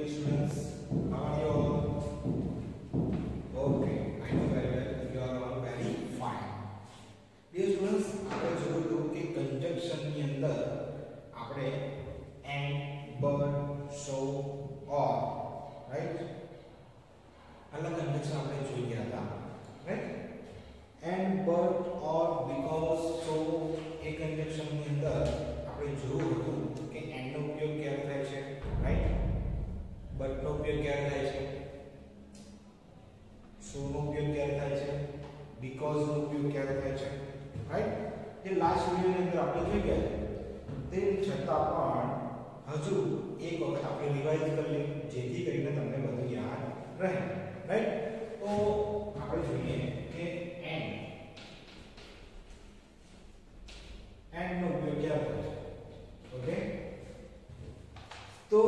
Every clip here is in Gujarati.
dear students, how are you all? Okay, I know very well you are all very fine. Dear students, આપણે જોયું કે conjunction ની અંદર આપણે and, but, so, or, right? અલગ conjunction આપણે જોઈ ગયા હતા, right? And, but, or, because, so A conjunction ની અંદર આપણે જોયું હતું કે and નો ઉપયોગ ક્યારે થાય છે, right? but નો ઉપયોગ ક્યારે થાય છે, so નો ઉપયોગ ક્યારે થાય છે, because નો ઉપયોગ ક્યારે થાય છે, right? જે લાસ્ટ વિડિયો ની અંદર આપણે જોઈ ગયા તે છતાં પણ હજુ એક વખત આપણે રિવાઇઝ કરી લઈએ જેથી કરીને તમને બધું યાદ રહે, રાઈટ? તો આપણે જોઈએ કે and નો ઉપયોગ ક્યારે થાય છે, ઓકે? તો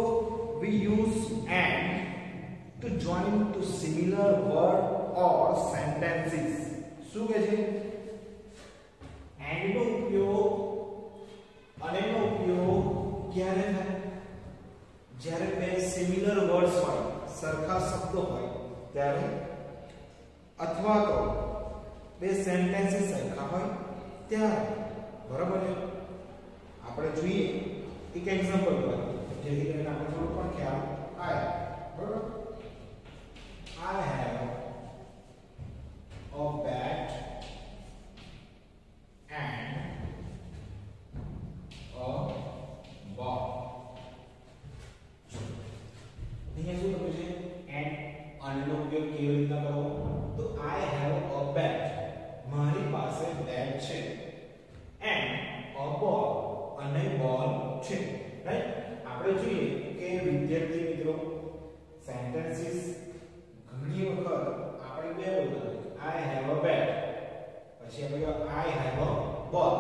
we use and to join to similar word or sentences. શું કહે છે? and નો ઉપયોગ અને નો ઉપયોગ ક્યારે થાય? જ્યારે બે સિમિલર વર્ડ્સ હોય, સરખા શબ્દો હોય ત્યારે, અથવા તો બે સેન્ટેન્સીસ સરખા હોય ત્યારે, બરાબર છે? આપણે જોઈએ એક એક્ઝામ્પલ પર જેથી કરીને આપણે થોડું પણ ખ્યાલ આવે, બરાબર? I have a bat and a ball. અહીંયા શું લખ્યું છે? and આનો ઉપયોગ કેવી રીતના કરવો? તો I have a bat, મારી પાસે બેટ છે, and a ball, અને બોલ છે, રાઈટ? આપણે જોઈએ કે વિદ્યાર્થી મિત્રો સેન્ટેન્સીસ ઘણી વખત આપણે બે બોલતા I have a bat, પછી આપણે I have a ball,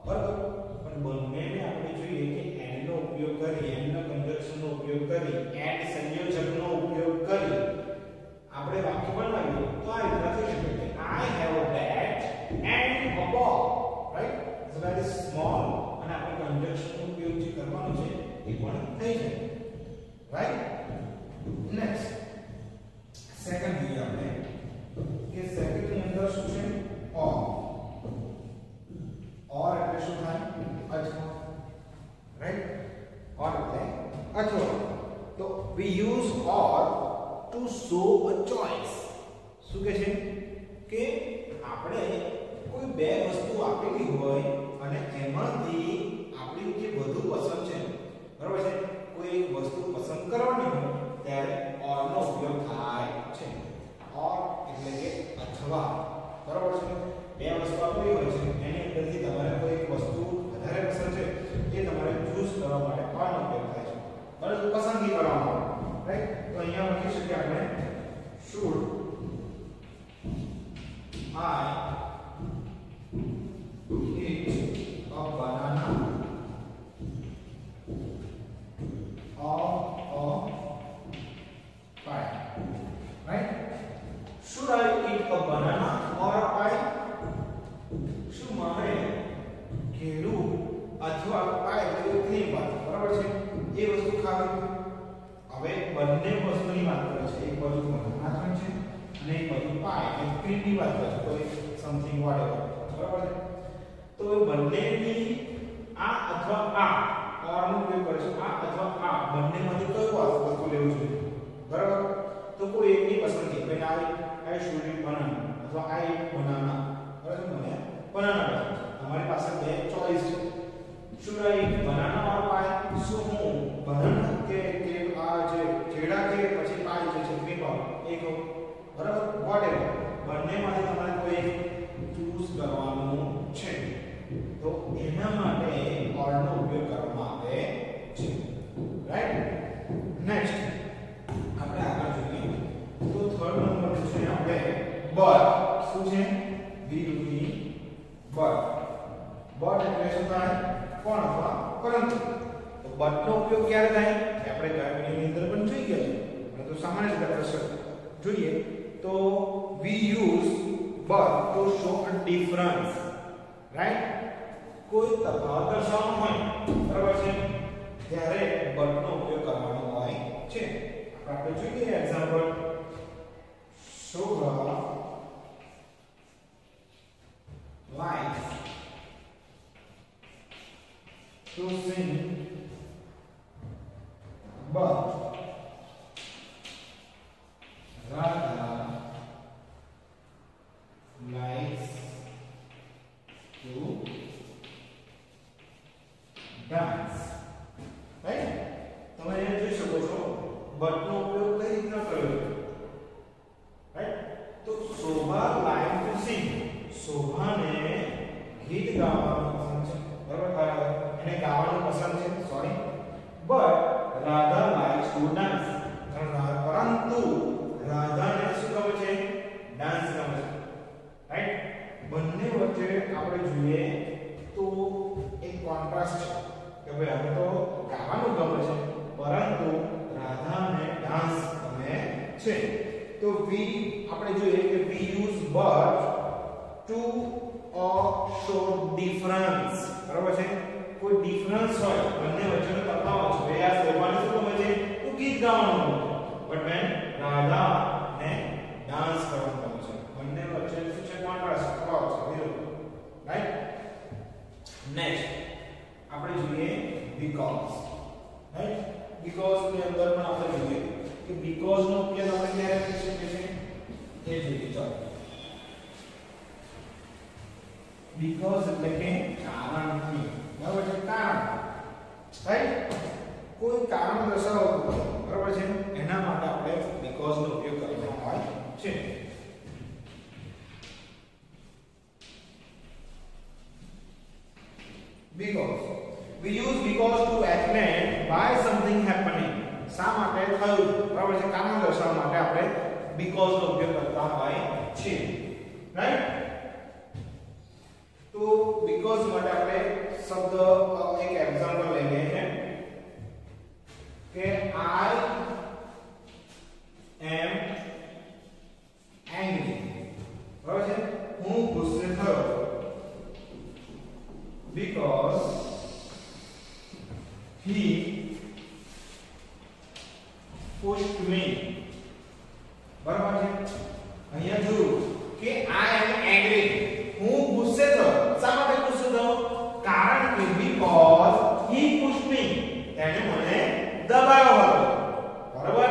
બરાબર? પણ બંનેને આપણે જોઈએ કે and નો ઉપયોગ કરી, and ના કન્જક્શન નો ઉપયોગ કરી, and સંયોજકનો ઉપયોગ કરી આપણે વાક્ય બનાવીએ તો આ રીતના થઈ શકે કે I have a bat and a ball, right? It's very small, અને આપણે કન્જક્શન નો ઉપયોગ જે કરવાનો છે એ પણ થઈ જાય, રાઈટ? નેક્સ્ટ સેકન્ડ જોઈએ આપણે કે સેકન્ડ ની અંદર શું છે? or એટલે શું થાય? અથવા, રાઈટ? or એટલે અથવા. તો we use or to show a choice. શું કહે છે? કે આપણે કોઈ બે વસ્તુ આપેલી હોય અને એમાંથી આપણી જે વધુ પસંદ છે, બરાબર છે? કોઈ એક વસ્તુ પસંદ કરવાની હોય ત્યારે or નો ઉપયોગ થાય છે. or એટલે કે અથવા, બરાબર છે? બે વસ્તુ આપેલી હોય છે એની અંદરથી તમારે કોઈ એક વસ્તુ વધારે પસંદ છે એ તમારે ચૂઝ કરવા માટે or નો ઉપયોગ થાય છે, બરાબર? પસંદગી કરવા માટે, રાઈટ? તો અહીંયા લખી શકીએ આપણે should I eat a banana or a pie, right? Should I eat a banana or a pie? શું મારે કેળું અથવા પાય કોઈ વાત, બરાબર છે? એ વસ્તુ ખાવી. હવે બંને વસ્તુની વાત કરે છે, એક બાજુ બનાના ખાય છે અને એક બાજુ પાય એક ક્રીમની વાત કરે છે, કોઈ સમથિંગ વોટેવર, બરાબર છે? તો બંનેની આ અથવા આ or નો ઉપયોગ કરે છે, આ અથવા આ બંનેમાંથી કયું વસ્તુ લેવું જોઈએ, બરાબર? તો કોઈ એકની પસંદગી, ભાઈ I should eat banana અથવા I eat banana, બરાબર? મને બનાના પસંદ છે. તમારી પાસે બે ચોઇસ છે. should I eat banana or pie? શું હું બનાના કે આ જે કેળા કે પછી પાય જે છે ક્રીમ એ કહું, બરાબર? વોટેવર, બંનેમાંથી તમારે કોઈ એક ચૂઝ કરવાનું છે. તો એના માટે or નો ઉપયોગ કરવામાં આવે છે, રાઈટ? નેક્સ્ટ આપણે આગળ જોઈએ તો થર્ડ નંબર છે આપણે but. શું છે? વિરુદ્ધની but. but એટલે શું થાય? પણ અથવા પરંતુ. તો but નો ઉપયોગ ક્યારે થાય? આપણે ગયા વિડિયોની અંદર પણ જોઈ ગયા છે, પરંતુ સામાન્ય રીતે આપણે જોઈએ તો we use but to show a difference, right? કોઈ તફાવત દર્શાવવાનો હોય, બરાબર છે? ત્યારે but નો ઉપયોગ કરવાનો હોય છે. આપણે જોઈએ example Shobha likes to sing but Radha likes to dance. Right? તમે અહીંયા જોઈ શકો છો but નો ઉપયોગ કઈ રીતના કર્યો છે. રાઈટ? તો શોભા લાઈક ટુ સિંગ. શોભાને ગીત ગાવાનું પસંદ છે. બરાબર? એને ગાવાનું પસંદ છે. Sorry. But Radha likes to dance. પરંતુ રાધાને શું ગમે છે? ડાન્સ ગમે છે. રાઈટ? બંને વચ્ચે આપણે જોઈએ તો એક કોન્ટ્રાસ્ટ છે કે ભાઈ હવે તો ગાવાનું ગમે છે પરંતુ રાધાને ડાન્સ ગમે છે. તો આપણે જોઈએ કે we use but to show difference. બરાબર છે? કોઈ ડિફરન્સ હોય બંને વચ્ચેનો તફાવત છે. આ શોભાને શું ગમે છે? તો ગીત ગાવાનું ગમે છે. બટ when રાધાને ડાન્સ કરવાનું ગમે છે. બંને વચ્ચે શું છે? કોન્ટ્રાસ્ટ તફાવત છે. વિરોધ. રાઈટ? નેક્સ્ટ આપણે જોઈએ because. રાઈટ? because ની અંદર પણ આપણે જોઈએ કે because નો ઉપયોગ આપણે ક્યારે કરી શકીએ છીએ એ જોઈએ. ચાલો because એટલે કે કારણથી. બરાબર છે? કારણ. રાઈટ? કોઈ કારણ દર્શાવવું હોય બરાબર છે એના માટે આપણે because નો ઉપયોગ કરવાનો હોય છે. because we use because to explain why something happening. શા માટે થયું બરાબર છે કારણ દર્શાવવા માટે આપણે because નો ઉપયોગ કરતા હોય છે. રાઈટ? તો because માટે આપણે શબ્દ એક એક્ઝામ્પલ લઈએ છે કે I am angry. બરાબર છે? હું ગુસ્સે થયો because he pushed me. બરાબર છે? અહીંયા જોયું કે I am angry. હું ગુસ્સે થયો. શા માટે ગુસ્સે થયો? કારણ કે because he pushed me. એને મને દબાયો હતો. બરાબર?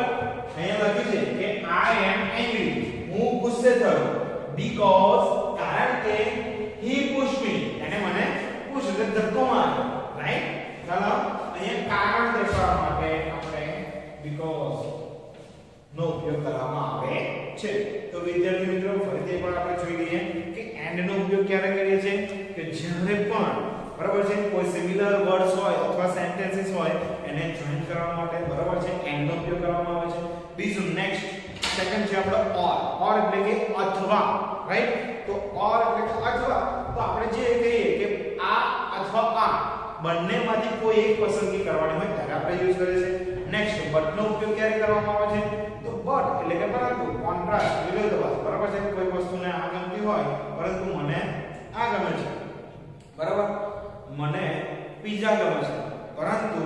અહીંયા લખ્યું છે કે I am angry. હું ગુસ્સે થયો because કારણ કે he pushed me. એને મને પુશ એટલે ધક્કો માર્યો. રાઈટ? ચાલો અહીંયા કારણ દર્શાવવા માટે આપણે because નો ઉપયોગ કરવામાં આવે છે. તો વિદ્યાર્થી મિત્રો ફરીથી એકવાર આપણે જોઈ લઈએ કે એન્ડ નો ઉપયોગ ક્યારે કરીએ છીએ કે જ્યારે પણ બરાબર છે કોઈ સિમિલર વર્ડ્સ હોય અથવા સેન્ટેન્સીસ હોય એને જોઈન કરવા માટે બરાબર છે એન્ડ નો ઉપયોગ કરવામાં આવે છે. બીજું નેક્સ્ટ સેકન્ડ છે આપણો ઓર એટલે કે અથવા. રાઈટ? તો ઓર એટલે કે અથવા. તો આપણે જે કહીએ કે આ અથવા આ બંનેમાંથી કોઈ એક પસંદગી કરવાની હોય ત્યારે આપણે યુઝ કરીએ છીએ. નેક્સ્ટ બટ નો ઉપયોગ ક્યારે કરવામાં આવે છે તો બટ એટલે કે પરંતુ કોન્ટ્રાસ્ટ વિરોધાભાસ. બરાબર છે? કોઈ વસ્તુને આ ગમતી હોય પરંતુ મને આ ગમે છે. બરાબર? મને પિઝા ગમે છે પરંતુ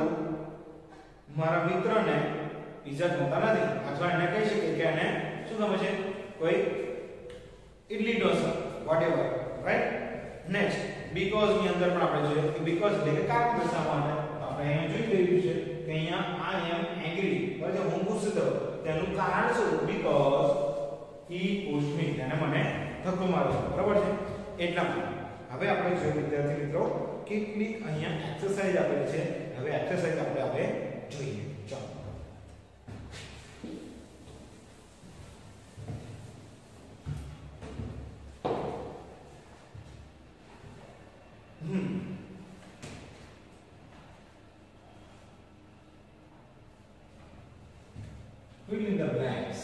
મારા મિત્રને પિઝા ગમતા નથી. અથવા એને કહી શકીએ કે એને શું ગમે છે? કોઈ idli dosa whatever. Right? Next because ની અંદર પણ આપણે જોઈએ કે because એટલે કે કારણ દર્શાવવા માટે આપણે અહીંયા જોઈ રહ્યું છે કે અહીંયા I am angry. બરાબર? હું ગુસ્સે થયો. તેનું કારણ શું? because he pushed me. તેને મને ધક્કો માર્યો. બરાબર છે? એટલા માટે હવે આપણે જોઈએ વિદ્યાર્થી મિત્રો કેટલીક અહીંયા એક્સરસાઇઝ આપેલી છે. હવે એક્સરસાઇઝ આપણે હવે જોઈએ. ચાલો fill in the blanks.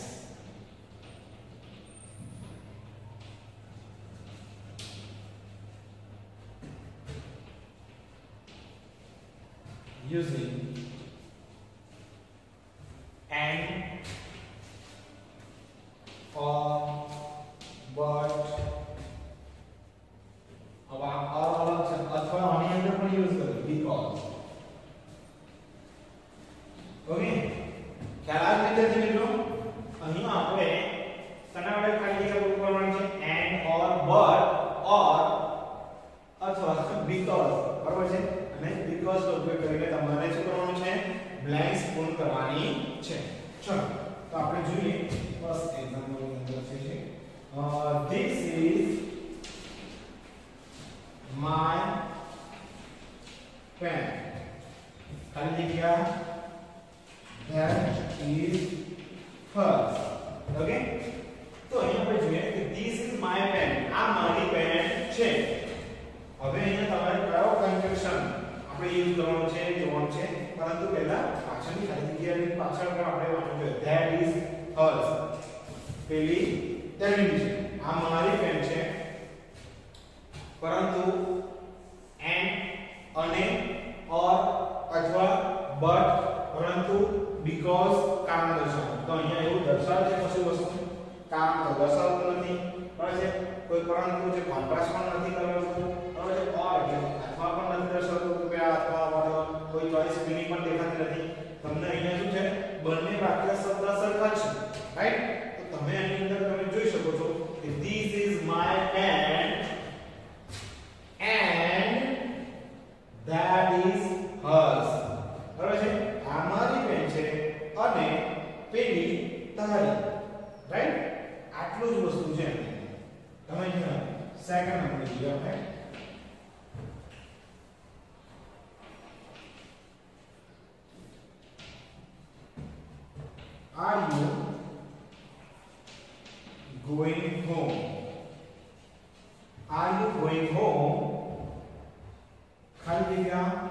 Using and or but अब अलग છે અથવા આની અંદર પણ યુઝ કરો because ઓકે ખ્યાલ આવે વિદ્યાર્થી મિત્રો અહીંયા આપણે કના વડે ખાલી જગ્યા પૂરું કરવાનું છે and or but or અથવા because બરાબર છે અને because નો ઉપયોગ કરીને તમારે શું કરવાનું છે બ્લેન્ક્સ પૂર્ણ કરવાની છે ચલો તો આપણે જોઈએ ફર્સ્ટ એક્ઝામ્પલ ની અંદર છે this is my pen ખાલી જગ્યા that is hers ઓકે તો અહીંયા આપણે જોઈએ કે this is my pen આ મારી પેન છે હવે અહીંયા તમારે કયો કન્જક્શન આપણે યુઝ કરવાનું છે જોવાનું છે પરંતુ પહેલા પાછળની ખાલી જગ્યાની પાછળ પણ આપણે વાંચવું જોઈએ that is hers પેલી તેની છે આ મારી પેન છે પરંતુ and અને or અથવા but પરંતુ because કારણ દર્શાવો તો અહીંયા એવું દર્શાવે છે કશું વસ્તુ કારણ તો દર્શાવતું નથી બરાબર છે કોઈ પરંતુ જે કોન્ટ્રાસ્ટ પણ નથી કરવાનું બરાબર છે or એટલે અથવા પણ નથી દર્શાવતું કે આ અથવા વાળો કોઈ ચોઈસ ફિલિંગ પણ દેખાતી નથી તમને અહીંયા શું છે બંને વાક્ય શબ્દ સરખા છે રાઈટ તો તમે આની અંદર તમે જોઈ શકો છો કે this is my pen and that is hers બરાબર છે આ મારી પેન છે અને પેલી તારી રાઈટ આટલું જ વસ્તુ છે તમે અહીંયા સેકન્ડ નંબર જોઈએ આપણે Are you going home? Are you going home? खाली जगह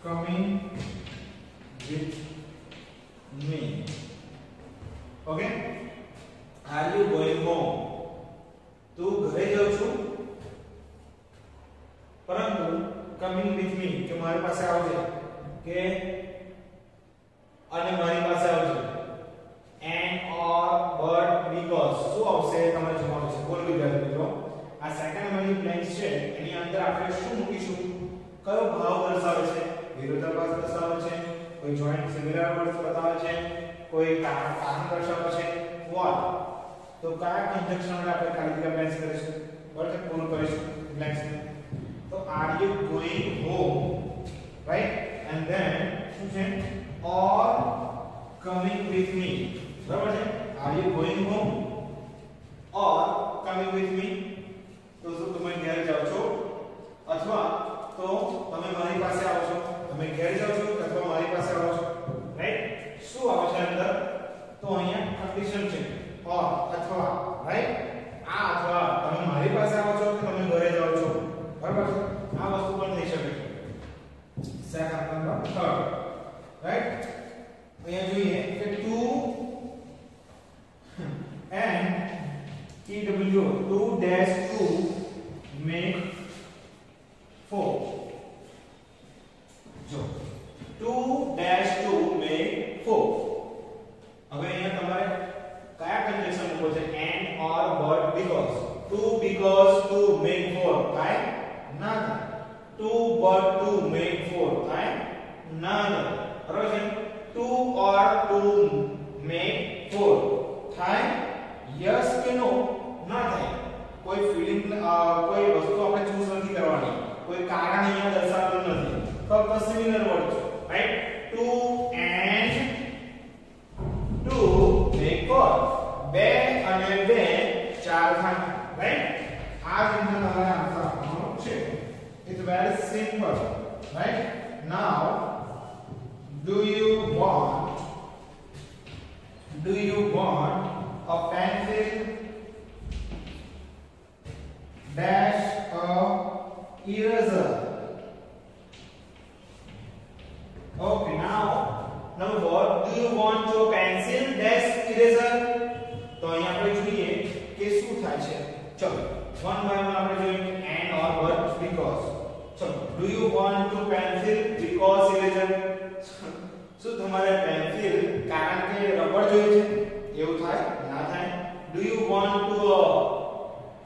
coming with me. Okay? Are you going home? तू घरे जाऊ છું પરંતુ coming with me કે મારી પાસે આવજે કે અને મારી પાસે આવજો and or but because શું આવશે તમારે જોવાનું છે બોલ વિદ્યાર્થી મિત્રો આ સેકન્ડ નંબરની બ્લેન્ક્સ છે એની અંદર આપણે શું મૂકીશું કયો ભાવ દર્શાવે છે વિરોધાભાસ દર્શાવે છે કોઈ જોઈન્ટ સિમિલર વર્ડ્સ બતાવે છે કોઈ કારણ દર્શાવે છે what તો કયા કન્જક્શન વડે આપણે ખાલી જગ્યા બ્લેન્ક્સ કરીશું બરાબર પૂરું કરીશું બ્લેન્ક્સ તો are you going home right and then શું છે or coming with me બરાબર છે are you going home or coming with me તો શું તમે ઘરે જાવ છો અથવા તો તમે મારી પાસે આવો છો તમે ઘરે જાવ છો અથવા મારી પાસે આવો છો રાઈટ શું આવશે અંદર તો અહીંયા કન્ડિશન છે or અથવા રાઈટ આ અથવા તમે મારી પાસે આવો છો કે તમે ઘરે જાવ છો બરાબર છે આ વસ્તુ પણ થઈ શકે છે સેકન્ડ નંબર થર્ડ રાઈટ અહીંયા જોઈએ કે 2 and TW 2-2 make 4 જો 2-2 make 4 હવે અહીંયા તમારે કયા કન્જક્શન મૂકવો છે and or but because 2 because 2 make 4 થાય ના 2 but 2 make 4 થાય ના બરાબર છે 2 or 2 make 4 થાય યસ કે નો ના થાય કોઈ ફીલિંગ કોઈ વસ્તુ આપણે ચૂઝ નથી કરવાની કોઈ કારણ અહીંયા દર્શાવતું નથી ફક્ત સિમિલર વર્ડ છે રાઈટ 2 and 2 make 4 2 અને 2 4 થાય રાઈટ આ જ રીતે તમારે આન્સર આપવાનો છે it's very simple right now do you want a pencil dash a eraser okay now number 4 do you want to pencil dash eraser તો અહીં આપણે જોઈએ કે શું થાય છે ચલો one by one આપણે જોઈએ and or but because ચલો do you want to pencil because eraser શું તમારે પેન્સિલ કારણ કે રબર જોઈએ છે એવું થાય ના થાય do you want to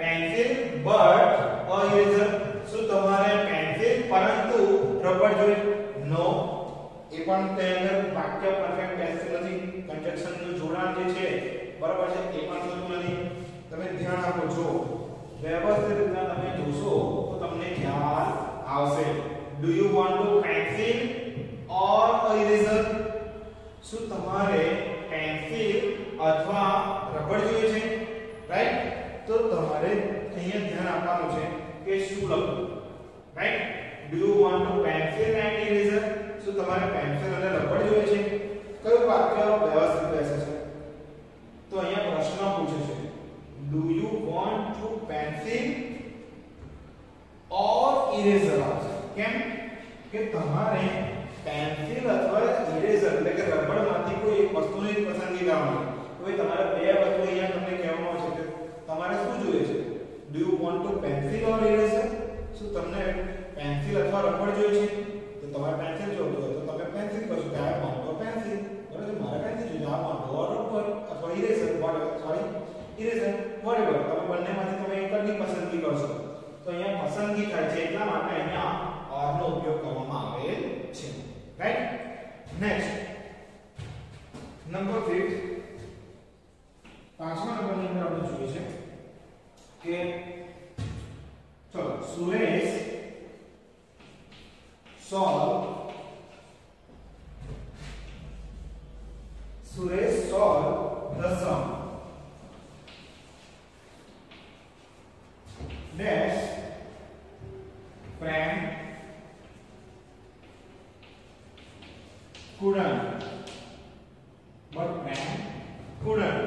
pencil but a eraser શું તમારે પેન્સિલ પરંતુ રબર જોઈએ નો એ પણ તે અંદર વાક્ય કંજક્શન નું જોડાણ જે છે બરાબર છે એ પણ થતું નથી. તમે ધ્યાન આપો છો વ્યવસ્થિત રીતના તમે જોશો તો તમને ખ્યાલ આવશે. Do you want to pencil or eraser? શું તમારે પેન્સિલ અથવા રબર જોઈએ છે? રાઈટ. તો તમારે અહીંયા ધ્યાન આપવાનું છે કે શું લખવું. Right. Do you want to pencil and eraser? શું તમારે પેન્સિલ અને રબર જોઈએ છે? કયું વાક્ય વ્યવસ્થિત બેસે છે? તો અહીંયા પ્રશ્ન પૂછે છે do you want to pencil or eraser આવશે. કેમ કે તમારે પેન્સિલ અથવા ઇરેઝર એટલે કે રબરમાંથી કોઈ એક વસ્તુની પસંદગી કરવાની. તો એ તમારે બે વસ્તુ અહીંયા તમને કહેવામાં આવશે કે તમારે શું જોઈએ છે. Do you want to pencil or eraser? શું તમને પેન્સિલ અથવા રબર જોઈએ છે? તો તમારે પેન્સિલ જોઈતું હોય તો તમે પેન્સિલ કરશો કે આ વોન્ટ ટુ પેન્સિલ. બરાબર. મારે પેન્સિલ જોઈએ આ વોન્ટ ટુ રબર અથવા ઇરેઝર ઇરેઝર વોટેવર. તમે બંનેમાંથી તમે એકની પસંદગી કરશો. તો અહીંયા પસંદગી થાય છે એટલા માટે અહીંયા ઓર નો ઉપયોગ કરવામાં આવેલ છે. રાઈટ. નેક્સ્ટ નંબર 5 પાંચમા નંબરની અંદર આપણે જોઈએ છે કે ચલો Suresh solve the sum dash Prem couldn't but Prem couldn't.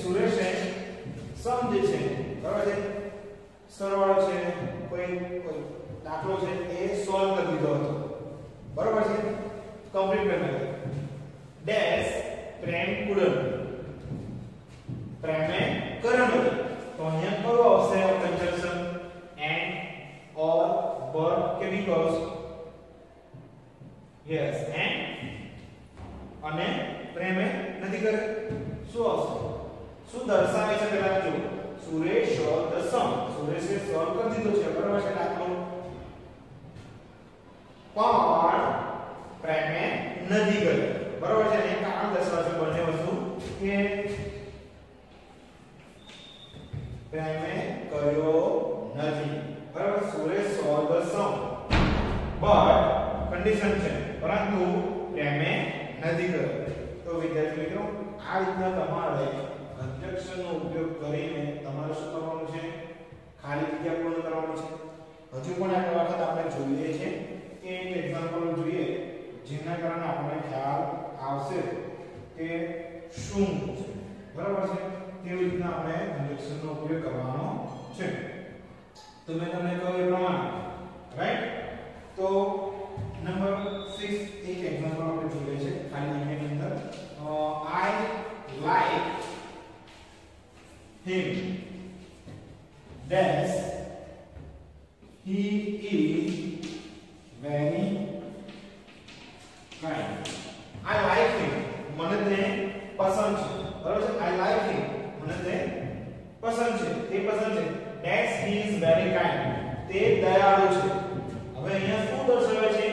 સુરેશે સમ જે છે બરાબર છે સરવાળો છે કોઈ દાખલો છે એ સોલ્વ કરી દીધો હતો. બરાબર છે. કમ્પ્લીટ કરી નાખ્યો. ડેશ પ્રેમ કુડન પ્રેમે કર્યું નથી. તો અહીંયા કયો આવશે કંજક્શન? એન્ડ ઓર બટ કે બીકોઝ? યસ એન્ડ અને પ્રેમે નથી કર્યું. શું આવશે? શું દર્શાવે છે પેલા જો સુરેશ solve the sum. સુરેશે સોલ્વ કરી દીધો છે બરાબર છે દાખલો. પણ પ્રેમે નથી કર્યું. બરાબર છે. એ કારણ દર્શાવે છે બંને વસ્તુ કે પ્રેમે કર્યો નથી. બરાબર. Suresh solve the sum but condition છે પરંતુ પ્રેમે નથી કર્યો. તો વિદ્યાર્થી મિત્રો આ રીતના તમારે કંજક્શન નો ઉપયોગ કરીને તમારે શું કરવાનું છે? ખાલી જગ્યા પૂર્ણ કરવાની છે. હજુ પણ એક વખત આપણે જોઈએ છે કે એક એક્ઝામ્પલ જોઈએ જેના કારણે આપણને ખ્યાલ આવશે કે શું છે. બરાબર છે. કેવી રીતના આપણે કંજક્શન નો ઉપયોગ કરવાનો છે. તો મેં તમને કહ્યું એ પ્રમાણે રાઈટ. તો નંબર 6 એક એક્ઝામ્પલ આપણે જોઈએ છે ખાલી જગ્યાની અંદર. I like him dash he is very kind. I like him મને તે પસંદ છે. બરાબર છે. I like him મને તે પસંદ છે. તે પસંદ છે. dash he is very kind તે દયાળુ છે. હવે અહીંયા શું દર્શાવે છે?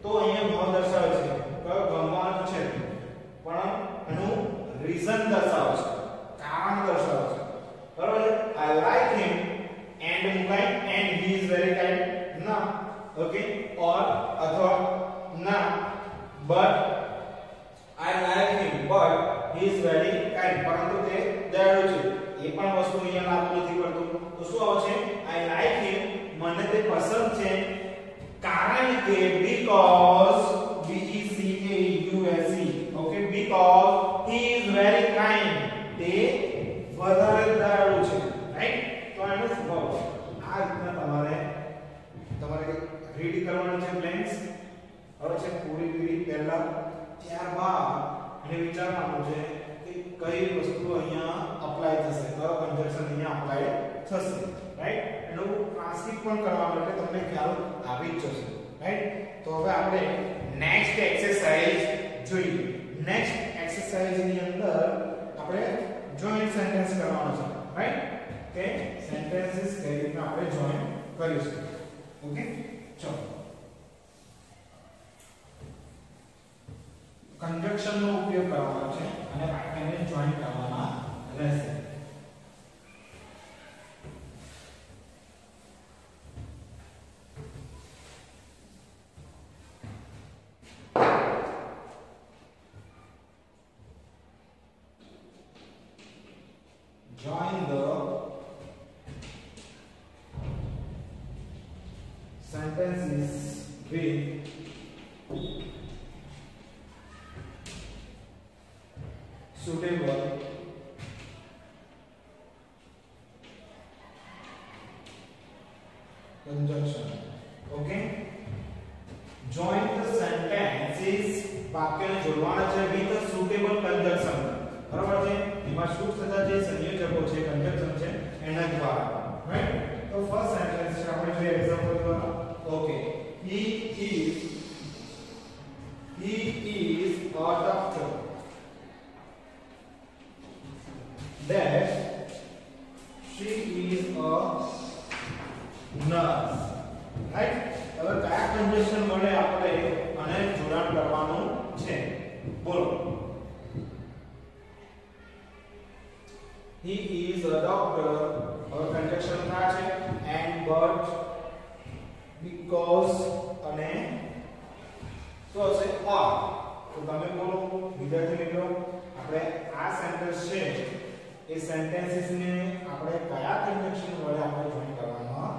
તો અહીંયા ભાવ દર્શાવે છે કયો ગમવાનું છે પણ એનું રીઝન દર્શાવે છે, કારણ દર્શાવે છે. બરાબર છે. I like him and મુકાય and he is very kind ના. ઓકે. or અથવા ના but I like him but he is very kind પરંતુ તે દયાળુ છે. એ પણ વસ્તુ અહીંયા લાગુ નથી પડતું. તો શું આવશે? I like him મને તે પસંદ છે કારણ કે because okay because he is very kind તે વધારે દયાળુ છે. રાઈટ. તો આનો સ્વભાવ છે. આ રીતના તમારે રીડ કરવાનું છે બ્લેન્ક્સ. હવે છે પૂરી પીડી પહેલા ત્યારબાદ એને વિચારવાનું છે કે કઈ વસ્તુ અહીંયા અપ્લાય થશે, કયો કન્જક્શન અહીંયા અપ્લાય થશે. રાઈટ. એનું ટ્રાન્સક્રિપ્ટ પણ કરવાનું એટલે તમને ખ્યાલ આવી જ જશે. રાઈટ. તો હવે આપણે નેક્સ્ટ એક્સરસાઇઝ જોઈએ. નેક્સ્ટ એક્સરસાઇઝ ની અંદર આપણે જોઈન્ટ સેન્ટેન્સ કરવાનો છે. રાઈટ. કે સેન્ટેન્સીસ કઈ રીતના આપણે જોઈન કરીશું. ઓકે. ચલો કંજક્શન નો ઉપયોગ કરવાનો છે અને વાક્યને જોઈન કરવાના રહેશે. Join the sentences with suitable conjunction. Okay, join the sentences વાક્યને જોડવાના છે with suitable conjunction. બરાબર છે. એમાં શું થતા જે સંયોજકો છે conjunction છે એના દ્વારા, રાઈટ. તો ફર્સ્ટ સેન્ટેન્સ છે આપણે જે એક્ઝામ્પલ દ્વારા. Okay, he is a doctor. That she is a nurse. Right? હવે કયા કંજક્શન વડે આપણે આને જોડાણ કરવાનું છે? બોલો. He is a doctor. હવે કંજક્શન થાય છે and, but, because અને તો છે or. તો તમે બોલો વિદ્યાર્થી મિત્રો, આપણે આ સેન્ટેન્સ છે એ સેન્ટેન્સીસ ને આપણે કયા કંજક્શન વડે આપણે જોઈન કરવાના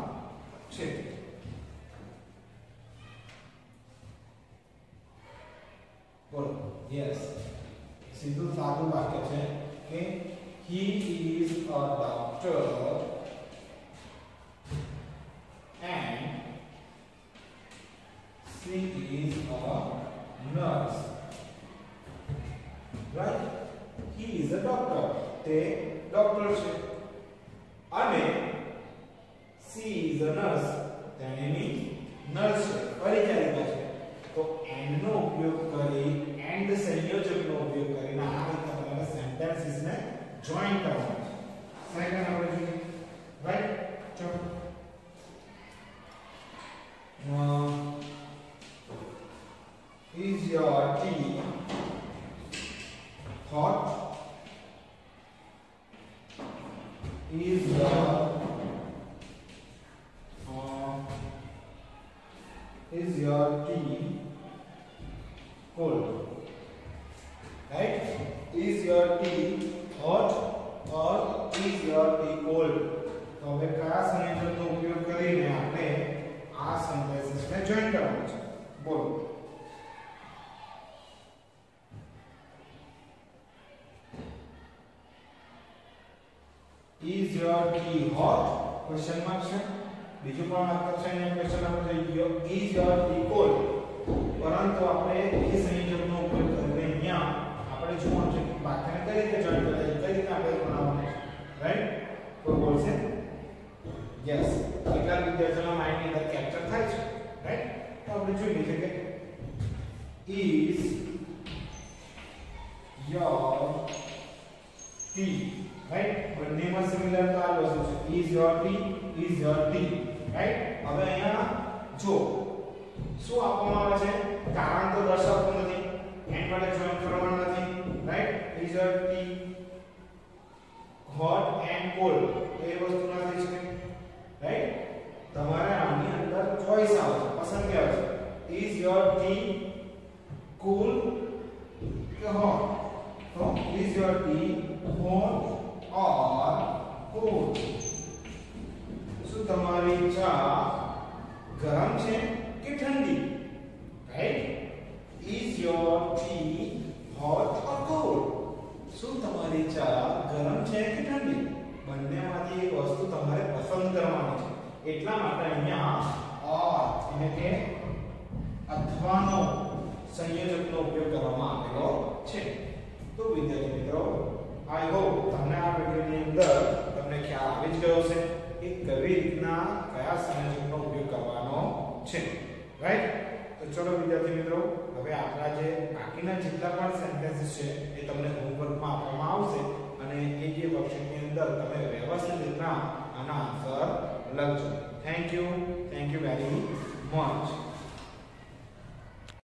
છે? બોલો. યસ, સીધું સાદું વાક્ય છે કે he is a doctor and she is a nurse. Right? He is a doctor. તે ડોક્ટર છે અને she is a nurse. તેની નર્સ છે, પરિચારિકા છે. તો and નો ઉપયોગ કરી, and સંયોજકનો ઉપયોગ કરીને આ રીતે તમારે સેન્ટેન્સીસ ને જોઈન કરવાના છે. સેકન્ડ આપણે જોઈએ, રાઈટ. ચલો, is your tea hot? Is your tea cold? Right? Is your tea hot or is your tea cold? તો હવે કયા સંયોજકનો ઉપયોગ કરીને આપણે આ સેન્ટેન્સીસને જોઈન કરવાનું છે? બોલો. Is your tea hot? Question mark છે. બીજું પણ વાક્ય છે એને ક્વેશ્ચન આપણે થઈ ગયો. Is your tea cold? પરંતુ આપણે એ સંયોજકનો ઉપયોગ કરીને અહીંયા આપણે જોવાનું છે કે વાક્યને કઈ રીતે જોઈન કરાય, કઈ રીતે આપણે બનાવવાનું છે. રાઈટ? કોઈ બોલશે? યસ, કેટલાક વિદ્યાર્થીઓના માઇન્ડની અંદર કેપ્ચર થાય છે. રાઈટ? તો આપણે જોઈ લઈએ કે is your tea, રાઈટ. બંનેમાં સિમિલર તો આ વસ્તુ છે. is your tea, right. હવે અહીંયા જો શું આપવામાં આવે છે? કારણ તો દર્શાવતું નથી, એન્ડ વડે જોઈન કરવાનું નથી, right. is your tea hot and cold, એ વસ્તુ નથી છે, રાઈટ. તમારે આની અંદર ચોઈસ આવે છે, પસંદગી આવે છે. is your tea cool કે hot? તો is your tea hot or cold? શું તમારી ચા ગરમ છે કે ઠંડી? Right. is your tea hot or cold? શું તમારી ચા ગરમ છે કે ઠંડી? બંનેમાંથી એક વસ્તુ તમારે પસંદ કરવાની છે. એટલા માટે અહીંયા or એટલે કે અથવાનો સંયોજકનો ઉપયોગ કરવામાં આવેલો છે. તો વિદ્યાર્થી મિત્રો, આઈ હોપ તમને આ વિડિયોની અંદર તમને ખ્યાલ આવી જ ગયો છે કે કેવી રીતના કયા સંયોજકનો ઉપયોગ કરવાનો છે. રાઈટ? તો ચલો વિદ્યાર્થી મિત્રો, હવે આપણા જે બાકીના જેટલા પણ સેન્ટેન્સીસ છે એ તમને હોમવર્કમાં આપવામાં આવશે અને એ જે વર્કશીટની અંદર તમે વ્યવસ્થિત રીતના આના આન્સર લખજો. Thank you very much.